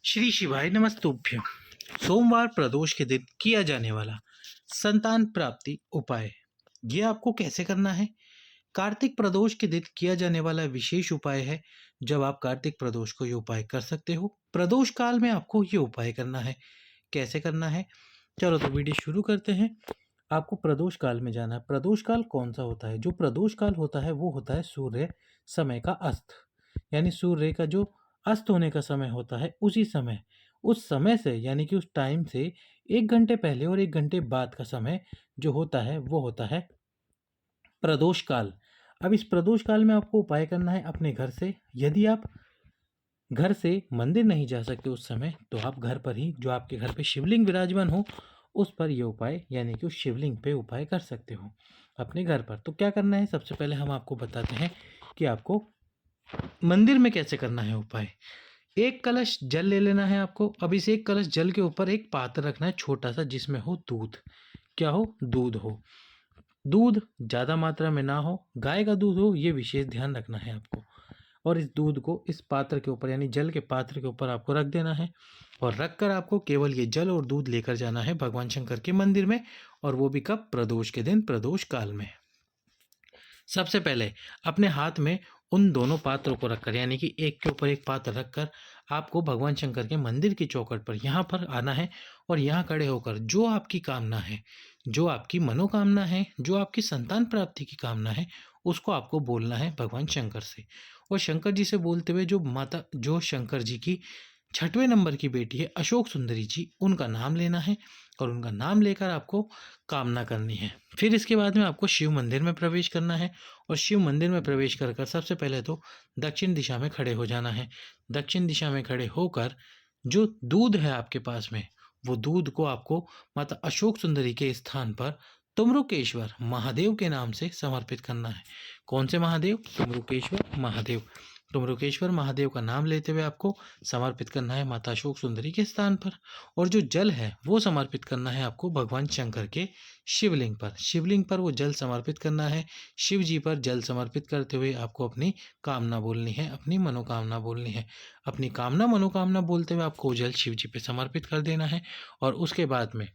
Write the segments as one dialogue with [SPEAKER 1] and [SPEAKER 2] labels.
[SPEAKER 1] श्री शिवाय नमस्तुभ्यं। सोमवार प्रदोष के दिन किया जाने वाला संतान प्राप्ति उपाय, ये आपको कैसे करना है? कार्तिक प्रदोष के दिन किया जाने वाला विशेष उपाय है। जब आप कार्तिक प्रदोष को ये उपाय कर सकते हो, प्रदोष काल में आपको ये उपाय करना है। कैसे करना है? चलो तो वीडियो शुरू करते हैं। आपको प्रदोष काल में जाना है। प्रदोष काल कौन सा होता है? जो प्रदोष काल होता है वो होता है सूर्य समय का अस्त, यानी सूर्य का जो अस्त होने का समय होता है उसी समय, उस समय से यानी कि उस टाइम से 1 घंटे पहले और 1 घंटे बाद का समय जो होता है वो होता है प्रदोष काल। अब इस प्रदोष काल में आपको उपाय करना है अपने घर से। यदि आप घर से मंदिर नहीं जा सकते उस समय, तो आप घर पर ही, जो आपके घर पे शिवलिंग विराजमान हो, उस पर ये उपाय यानी कि उस शिवलिंग पे उपाय कर सकते हो अपने घर पर। तो क्या करना है, सबसे पहले हम आपको बताते हैं कि आपको मंदिर में कैसे करना है उपाय। एक कलश जल ले लेना है आपको। अब इस एक कलश जल के ऊपर एक पात्र रखना है छोटा सा, जिसमें हो दूध। क्या हो? दूध हो। दूध ज़्यादा मात्रा में ना हो, गाय का दूध हो, ये विशेष ध्यान रखना है आपको। और इस दूध को इस पात्र के ऊपर यानी जल के पात्र के ऊपर आपको रख देना है। और रख कर आपको केवल ये जल और दूध लेकर जाना है भगवान शंकर के मंदिर में। और वो भी कब? प्रदोष के दिन, प्रदोष काल में। सबसे पहले अपने हाथ में उन दोनों पात्रों को रखकर, यानी कि एक के ऊपर एक पात्र रखकर, आपको भगवान शंकर के मंदिर की चौखट पर यहाँ पर आना है। और यहाँ खड़े होकर जो आपकी कामना है, जो आपकी मनोकामना है, जो आपकी संतान प्राप्ति की कामना है, उसको आपको बोलना है भगवान शंकर से। और शंकर जी से बोलते हुए जो शंकर जी की 6वें नंबर की बेटी है अशोक सुंदरी जी, उनका नाम लेना है। और उनका नाम लेकर आपको कामना करनी है। फिर इसके बाद में आपको शिव मंदिर में प्रवेश करना है। और शिव मंदिर में प्रवेश कर सबसे पहले तो दक्षिण दिशा में खड़े हो जाना है। दक्षिण दिशा में खड़े होकर जो दूध है आपके पास में, वो दूध को आपको माता अशोक सुंदरी के स्थान पर तुमरुकेश्वर महादेव के नाम से समर्पित करना है। कौन से महादेव? तुमरुकेश्वर महादेव। तुमरुकेश्वर महादेव का नाम लेते हुए आपको समर्पित करना है माता अशोक सुंदरी के स्थान पर। और जो जल है वो समर्पित करना है आपको भगवान शंकर के शिवलिंग पर। शिवलिंग पर वो जल समर्पित करना है। शिव जी पर जल समर्पित करते हुए आपको अपनी कामना बोलनी है, अपनी मनोकामना बोलनी है। अपनी कामना मनोकामना बोलते हुए आपको जल शिव जी पे समर्पित कर देना है। और उसके बाद में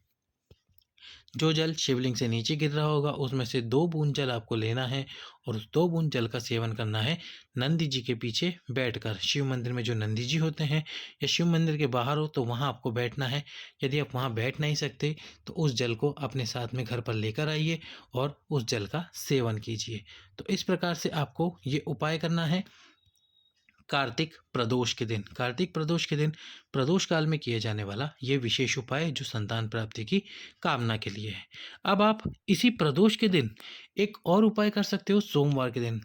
[SPEAKER 1] जो जल शिवलिंग से नीचे गिर रहा होगा, उसमें से 2 बूंद जल आपको लेना है। और उस 2 बूंद जल का सेवन करना है नंदी जी के पीछे बैठकर। शिव मंदिर में जो नंदी जी होते हैं, या शिव मंदिर के बाहर हो तो वहाँ आपको बैठना है। यदि आप वहाँ बैठ नहीं सकते तो उस जल को अपने साथ में घर पर लेकर आइए और उस जल का सेवन कीजिए। तो इस प्रकार से आपको ये उपाय करना है कार्तिक प्रदोष के दिन। कार्तिक प्रदोष के दिन प्रदोष काल में किए जाने वाला ये विशेष उपाय जो संतान प्राप्ति की कामना के लिए है। अब आप इसी प्रदोष के दिन एक और उपाय कर सकते हो सोमवार के दिन।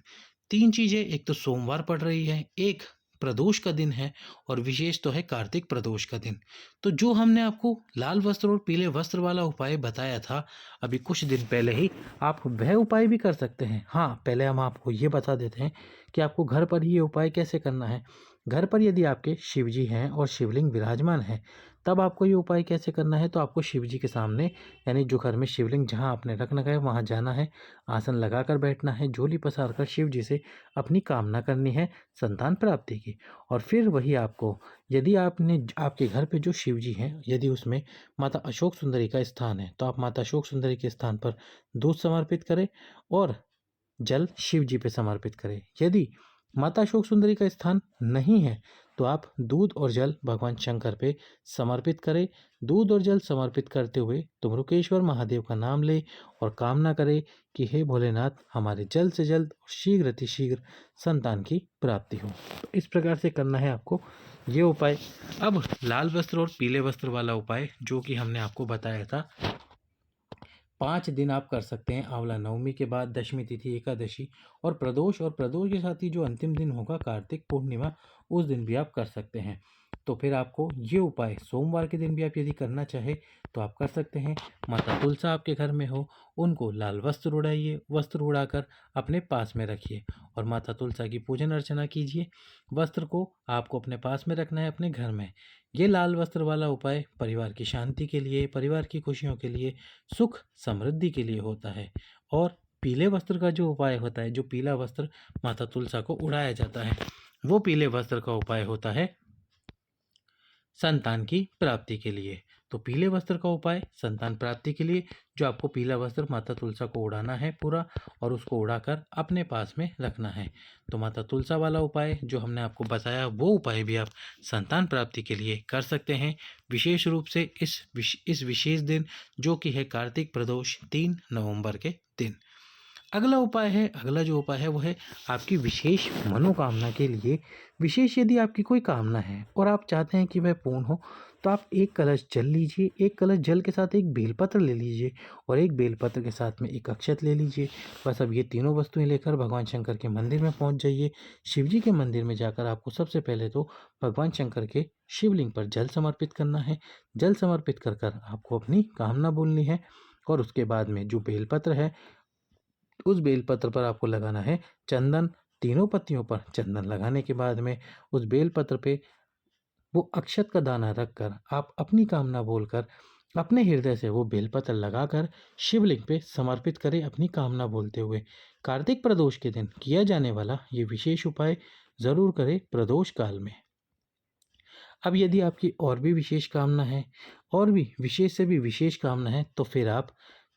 [SPEAKER 1] 3 चीज़ें, एक तो सोमवार पड़ रही है, एक प्रदोष का दिन है, और विशेष तो है कार्तिक प्रदोष का दिन। तो जो हमने आपको लाल वस्त्र और पीले वस्त्र वाला उपाय बताया था अभी कुछ दिन पहले ही, आप वह उपाय भी कर सकते हैं। हाँ, पहले हम आपको ये बता देते हैं कि आपको घर पर ही ये उपाय कैसे करना है। घर पर यदि आपके शिव जी हैं और शिवलिंग विराजमान है, तब आपको ये उपाय कैसे करना है। तो आपको शिव जी के सामने, यानी जो घर में शिवलिंग जहाँ आपने रखना है वहाँ जाना है, आसन लगाकर बैठना है, झोली पसार कर शिव जी से अपनी कामना करनी है संतान प्राप्ति की। और फिर वही आपको, यदि आपके घर पे जो शिव जी हैं, यदि उसमें माता अशोक सुंदरी का स्थान है, तो आप माता अशोक सुंदरी के स्थान पर दूध समर्पित करें और जल शिव जी पे समर्पित करें। यदि माता अशोक सुंदरी का स्थान नहीं है, तो आप दूध और जल भगवान शंकर पे समर्पित करें। दूध और जल समर्पित करते हुए तुमरुकेश्वर महादेव का नाम ले और कामना करें कि हे भोलेनाथ, हमारे जल्द से जल्द और शीघ्र अतिशीघ्र संतान की प्राप्ति हो। तो इस प्रकार से करना है आपको ये उपाय। अब लाल वस्त्र और पीले वस्त्र वाला उपाय जो कि हमने आपको बताया था, 5 दिन आप कर सकते हैं। आंवला नवमी के बाद, दशमी तिथि, एकादशी और प्रदोष के साथ ही जो अंतिम दिन होगा कार्तिक पूर्णिमा, उस दिन भी आप कर सकते हैं। तो फिर आपको ये उपाय सोमवार के दिन भी आप यदि करना चाहे तो आप कर सकते हैं। माता तुलसा आपके घर में हो, उनको लाल वस्त्र उड़ाइए, वस्त्र उड़ाकर अपने पास में रखिए और माता तुलसा की पूजन अर्चना कीजिए। वस्त्र को आपको अपने पास में रखना है अपने घर में। ये लाल वस्त्र वाला उपाय परिवार की शांति के लिए, परिवार की खुशियों के लिए, सुख समृद्धि के लिए होता है। और पीले वस्त्र का जो उपाय होता है, जो पीला वस्त्र माता तुलसा को उड़ाया जाता है, वो पीले वस्त्र का उपाय होता है संतान की प्राप्ति के लिए। तो पीले वस्त्र का उपाय संतान प्राप्ति के लिए, जो आपको पीला वस्त्र माता तुलसा को उड़ाना है पूरा, और उसको उड़ाकर अपने पास में रखना है। तो माता तुलसा वाला उपाय जो हमने आपको बताया, वो उपाय भी आप संतान प्राप्ति के लिए कर सकते हैं, विशेष रूप से इस विशेष दिन, जो कि है कार्तिक प्रदोष 3 नवंबर के दिन। अगला जो उपाय है वो है आपकी विशेष मनोकामना के लिए। विशेष यदि आपकी कोई कामना है और आप चाहते हैं कि वह पूर्ण हो, तो आप एक कलश जल लीजिए। एक कलश जल के साथ एक बेलपत्र ले लीजिए, और एक बेलपत्र के साथ में एक अक्षत ले लीजिए। बस अब ये तीनों वस्तुएं लेकर भगवान शंकर के मंदिर में पहुंच जाइए। शिव जी के मंदिर में जाकर आपको सबसे पहले तो भगवान शंकर के शिवलिंग पर जल समर्पित करना है। जल समर्पित कर कर आपको अपनी कामना बोलनी है, और उसके बाद में जो बेलपत्र है, उस बेलपत्र पर आपको लगाना है चंदन। तीनों पत्तियों पर चंदन लगाने के बाद में उस बेलपत्र पे वो अक्षत का दाना रखकर आप अपनी कामना बोलकर अपने हृदय से वो बेलपत्र लगाकर शिवलिंग पे समर्पित करें, अपनी कामना बोलते हुए। कार्तिक प्रदोष के दिन किया जाने वाला ये विशेष उपाय जरूर करें प्रदोष काल में। अब यदि आपकी और भी विशेष कामना है, और भी विशेष से भी विशेष कामना है, तो फिर आप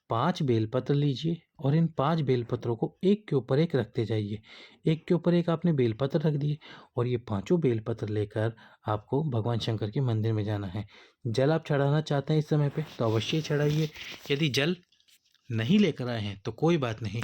[SPEAKER 1] 5 बेलपत्र लीजिए, और इन 5 बेलपत्रों को एक के ऊपर एक रखते जाइए। एक के ऊपर एक आपने बेलपत्र रख दिए, और ये पांचों बेलपत्र लेकर आपको भगवान शंकर के मंदिर में जाना है। जल आप चढ़ाना चाहते हैं इस समय पे तो अवश्य चढ़ाइए। यदि जल नहीं लेकर आए हैं तो कोई बात नहीं,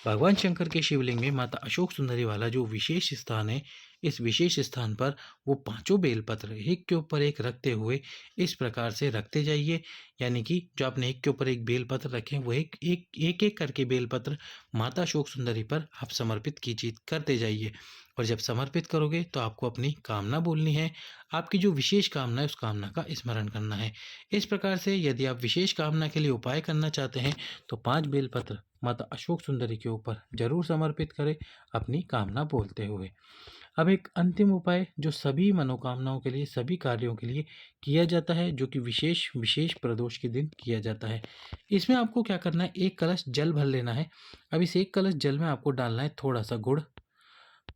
[SPEAKER 1] भगवान शंकर के शिवलिंग में माता अशोक सुंदरी वाला जो विशेष स्थान है, इस विशेष स्थान पर वो पांचों बेलपत्र एक के ऊपर एक रखते हुए इस प्रकार से रखते जाइए। यानी कि जो आपने एक के ऊपर एक बेलपत्र रखे हैं, वो एक करके बेलपत्र माता अशोक सुंदरी पर आप समर्पित कीजिए, करते जाइए। और जब समर्पित करोगे तो आपको अपनी कामना बोलनी है। आपकी जो विशेष कामना है उस कामना का स्मरण करना है। इस प्रकार से यदि आप विशेष कामना के लिए उपाय करना चाहते हैं, तो 5 बेलपत्र माता अशोक सुंदरी के ऊपर जरूर समर्पित करें, अपनी कामना बोलते हुए। अब एक अंतिम उपाय जो सभी मनोकामनाओं के लिए, सभी कार्यों के लिए किया जाता है, जो कि विशेष विशेष प्रदोष के दिन किया जाता है। इसमें आपको क्या करना है, एक कलश जल भर लेना है। अब इस एक कलश जल में आपको डालना है थोड़ा सा गुड़।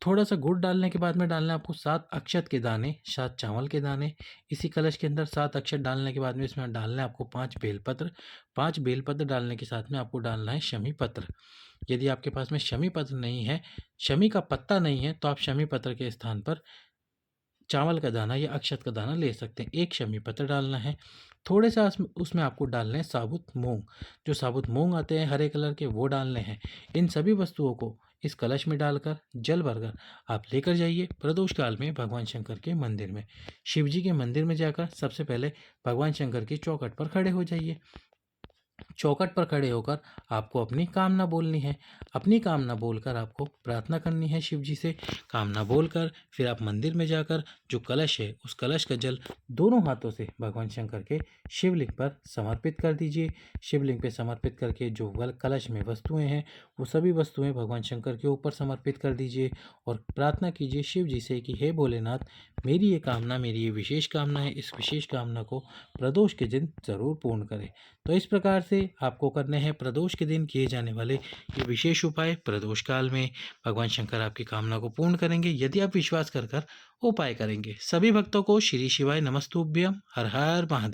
[SPEAKER 1] थोड़ा सा गुड़ डालने के बाद में डालना है आपको 7 अक्षत के दाने, 7 चावल के दाने। इसी कलश के अंदर 7 अक्षत डालने के बाद में इसमें डालना है आपको 5 बेलपत्र। 5 बेलपत्र डालने के साथ में आपको डालना है शमी पत्र। यदि आपके पास में शमी पत्र नहीं है, शमी का पत्ता नहीं है, तो आप शमी पत्र के स्थान पर चावल का दाना या अक्षत का दाना ले सकते हैं। एक शमी पत्र डालना है। थोड़े सा उसमें आपको डालने हैं साबुत मूंग। जो साबुत मूंग आते हैं हरे कलर के, वो डालने हैं। इन सभी वस्तुओं को इस कलश में डालकर जल भरकर आप लेकर जाइए प्रदोष काल में भगवान शंकर के मंदिर में। शिव जी के मंदिर में जाकर सबसे पहले भगवान शंकर की चौखट पर खड़े हो जाइए। चौखट पर खड़े होकर आपको अपनी कामना बोलनी है। अपनी कामना बोलकर आपको प्रार्थना करनी है शिव जी से। कामना बोलकर फिर आप मंदिर में जाकर जो कलश है, उस कलश का जल दोनों हाथों से भगवान शंकर के शिवलिंग पर समर्पित कर दीजिए। शिवलिंग पे समर्पित करके जो कलश में वस्तुएं हैं, वो सभी वस्तुएं भगवान शंकर के ऊपर समर्पित कर दीजिए, और प्रार्थना कीजिए शिव जी से कि हे भोलेनाथ, मेरी ये कामना, मेरी ये विशेष कामना है, इस विशेष कामना को प्रदोष के दिन ज़रूर पूर्ण करें। तो इस प्रकार से आपको करने हैं प्रदोष के दिन किए जाने वाले ये विशेष उपाय। प्रदोष काल में भगवान शंकर आपकी कामना को पूर्ण करेंगे, यदि आप विश्वास कर कर उपाय करेंगे। सभी भक्तों को श्री शिवाय नमस्तुभ्यम। हर हर महादेव।